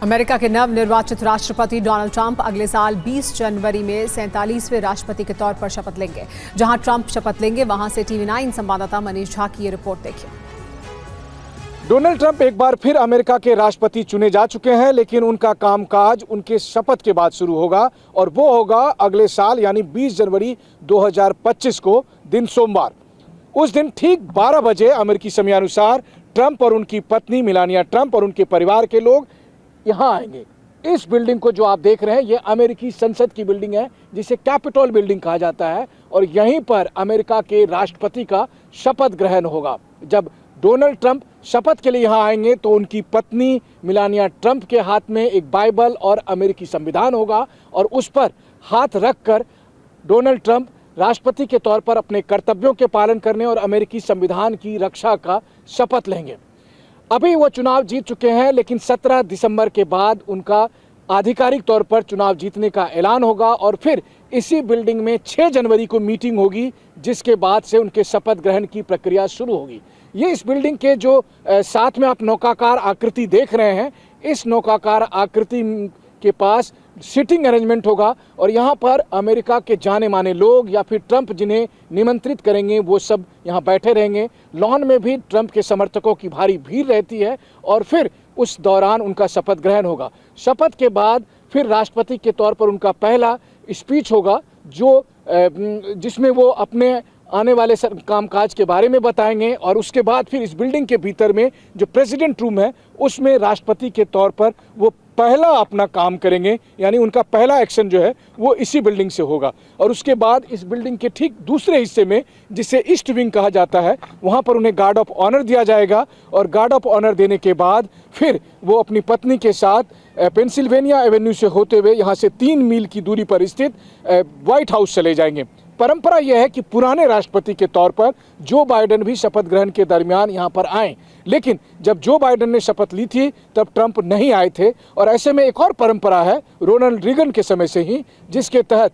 America के नवनिर्वाचित राष्ट्रपति डोनाल्ड ट्रंप अगले साल 20 जनवरी में 47वें राष्ट्रपति के तौर पर शपथ लेंगे। जहां ट्रंप शपथ लेंगे वहां से टीवी 9 संवाददाता मनीष झा की ये रिपोर्ट देखिए। डोनाल्ड ट्रंप एक बार फिर अमेरिका के राष्ट्रपति चुने जा चुके हैं, लेकिन उनका कामकाज उनके शपथ के बाद शुरू होगा और वो होगा अगले साल यानी 20 जनवरी 2025 को दिन सोमवार। उस दिन ठीक 12 बजे अमेरिकी समयानुसार ट्रंप और उनकी पत्नी मेलानिया ट्रंप और उनके परिवार के लोग यहाँ आएंगे। इस बिल्डिंग को जो आप देख रहे हैं ये अमेरिकी संसद की बिल्डिंग है, जिसे कैपिटल बिल्डिंग कहा जाता है, और यहीं पर अमेरिका के राष्ट्रपति का शपथ ग्रहण होगा। जब डोनाल्ड ट्रंप शपथ के लिए यहाँ आएंगे तो उनकी पत्नी मेलानिया ट्रंप के हाथ में एक बाइबल और अमेरिकी संविधान होगा और उस पर हाथ रखकर डोनाल्ड ट्रंप राष्ट्रपति के तौर पर अपने कर्तव्यों के पालन करने और अमेरिकी संविधान की रक्षा का शपथ लेंगे। अभी वो चुनाव जीत चुके हैं, लेकिन 17 दिसंबर के बाद उनका आधिकारिक तौर पर चुनाव जीतने का ऐलान होगा और फिर इसी बिल्डिंग में 6 जनवरी को मीटिंग होगी, जिसके बाद से उनके शपथ ग्रहण की प्रक्रिया शुरू होगी। ये इस बिल्डिंग के जो साथ में आप नौकाकार आकृति देख रहे हैं, इस नौकाकार आकृति के पास सिटिंग अरेंजमेंट होगा और यहाँ पर अमेरिका के जाने माने लोग या फिर ट्रंप जिन्हें निमंत्रित करेंगे वो सब यहाँ बैठे रहेंगे। लॉन में भी ट्रंप के समर्थकों की भारी भीड़ रहती है और फिर उस दौरान उनका शपथ ग्रहण होगा। शपथ के बाद फिर राष्ट्रपति के तौर पर उनका पहला स्पीच होगा जिसमें वो अपने आने वाले कामकाज के बारे में बताएंगे और उसके बाद फिर इस बिल्डिंग के भीतर में जो प्रेसिडेंट रूम है उसमें राष्ट्रपति के तौर पर वो पहला अपना काम करेंगे, यानी उनका पहला एक्शन जो है वो इसी बिल्डिंग से होगा। और उसके बाद इस बिल्डिंग के ठीक दूसरे हिस्से में, जिसे ईस्ट विंग कहा जाता है, वहाँ पर उन्हें गार्ड ऑफ ऑनर दिया जाएगा और गार्ड ऑफ ऑनर देने के बाद फिर वो अपनी पत्नी के साथ पेंसिल्वेनिया एवेन्यू से होते हुए यहाँ से 3 मील की दूरी पर स्थित व्हाइट हाउस चले जाएंगे। परंपरा यह है कि पुराने राष्ट्रपति के तौर पर जो बाइडेन भी शपथ ग्रहण के दरमियान यहाँ पर आए, लेकिन जब जो बाइडेन ने शपथ ली थी तब ट्रंप नहीं आए थे। और ऐसे में एक और परंपरा है रोनाल्ड रीगन के समय से ही, जिसके तहत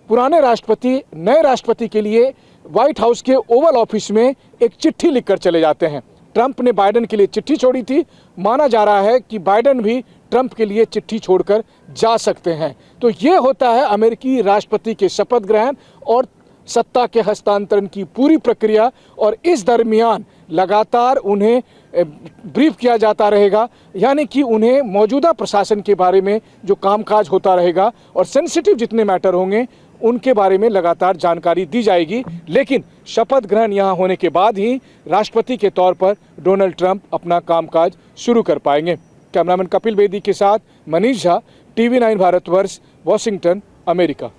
पुराने राष्ट्रपति नए राष्ट्रपति के लिए व्हाइट हाउस के ओवल ऑफिस में एक चिट्ठी लिखकर चले जाते हैं। ट्रंप ने बाइडेन के लिए चिट्ठी छोड़ी थी। माना जा रहा है कि बाइडेन भी ट्रंप के लिए चिट्ठी छोड़कर जा सकते हैं। तो ये होता है अमेरिकी राष्ट्रपति के शपथ ग्रहण और सत्ता के हस्तांतरण की पूरी प्रक्रिया। और इस दरमियान लगातार उन्हें ब्रीफ किया जाता रहेगा, यानी कि उन्हें मौजूदा प्रशासन के बारे में जो कामकाज होता रहेगा और सेंसिटिव जितने मैटर होंगे उनके बारे में लगातार जानकारी दी जाएगी। लेकिन शपथ ग्रहण यहाँ होने के बाद ही राष्ट्रपति के तौर पर डोनाल्ड ट्रंप अपना कामकाज शुरू कर पाएंगे। कैमरामैन कपिल बेदी के साथ Manish Jha, TV 9 Bharatvarsh, Washington, America.